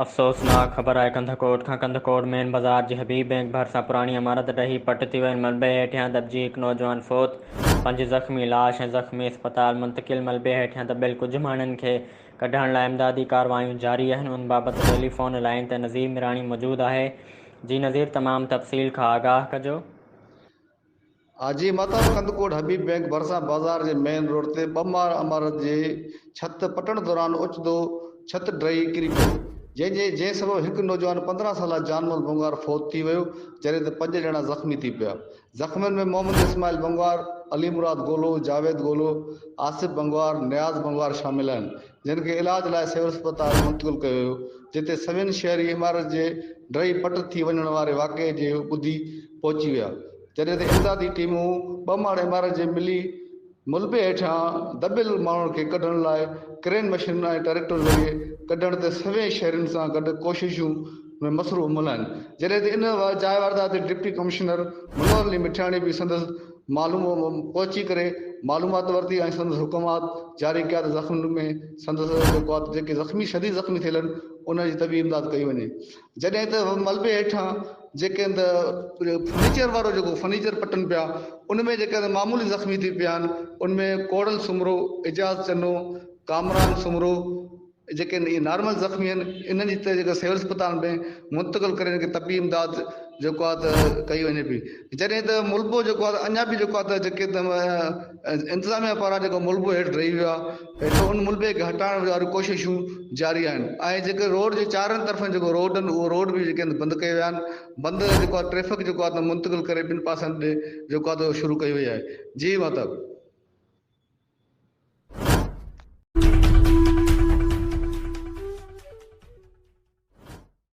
अफ़सोसनाक ख़बर आहे कंधकोट खां। कंधकोट मेन बाज़ार जी हबीब बैंक भरिसां पुराणी इमारत ढही पट थी वियल मलबे हेठियां दॿिजी हिकु नौजवान फ़ौत, 5 ज़ख़्मी। लाश ऐं ज़ख़्मी अस्पताल मुंतक़िल। मलबे हेठियां दॿियल कुझु माण्हुनि खे कढण लाइ इमदादी कार्रवायूं जारी आहिनि। उन बाबति टेलीफ़ोन लाइन ते नज़ीर मिराणी मौजूदु आहे। जी नज़ीर, तमामु तफ़सील खां आगाह कजो। हाजी मताब कंदकोट हबीब बैंक भरसा बाज़ार जे मेन रोड ते ॿ इमारत जे छत पटण दौरान ओचितो छत ड्रही किरी पई, जंहिं सबबु हिकु नौजवान 15 साला जानमल बंगार फौत थी वियो, जॾहिं त 5 ॼणा ज़ख़्मी थी पिया। ज़ख़्मियुनि में मोहम्मद इस्माइल बंगार, अली मुराद गोलो, जावेद गोलो, आसिफ बंगार, नियाज़ बंगार शामिल आहिनि, जिन खे इलाज लाइ सिविल अस्पताल मुंतक़िल कयो वियो, जिते सभिनी शहरी इमारत जे ड्रही पट थी वञण वारे वाक़े जे ॿुधी पहुची विया, जॾहिं त इमदादी टीमूं 2 माड़ इमारत जे मिली मुलबे हेठां दॿियल माण्हुनि खे कढण लाइ क्रेन मशीन ऐं ट्रैक्टर ज़रिए कढण ते सभई शहरनि सां गॾु कोशिशूं में मसरूफ़ अमल आहिनि। जॾहिं त इन जाइ वारदात ते डिप्टी कमिश्नर मनोहर अली मिठाणी बि संदसि पहुची करे मालूमात वरिती ऐं संदसि हुकुमात जारी कया त ज़ख़्मियुनि में संदसि जेके ज़ख़्मी शदीद ज़ख़्मी थियल आहिनि उन जी तबी इमदाद कई वञे। जॾहिं त मलबे हेठां जेके फर्नीचर वारो जेको फर्नीचर पटनि पिया, उनमें जेके मामूली ज़ख़्मी थी पिया आहिनि, उनमें कोड़ल सुमरो, एजाज़ चनो, कामरान सुमरो, जेके नॉर्मल ज़ख़्मी आहिनि इन्हनि जी जेका सिविल अस्पताल में मुंतक़िल करे तबी इमदाद जेको आहे त कई वञे पई। जॾहिं त मुलबो जेको आहे अञा बि जेको आहे त जेके इंतिज़ामिया पारां जेको मुलबो हेठि रही वियो आहे, हेठि उन मुलबे खे हटाइण वारियूं कोशिशूं जारी आहिनि। ऐं जेके रोड जे चारनि तरफ़नि जेको रोड आहिनि उहो रोड बि जेके बंदि कया विया आहिनि। बंदि जेको आहे ट्रैफ़िक जेको आहे त मुंतक़िल करे ॿिनि पासनि ॾे जेको आहे त शुरू कई वई आहे। जी माता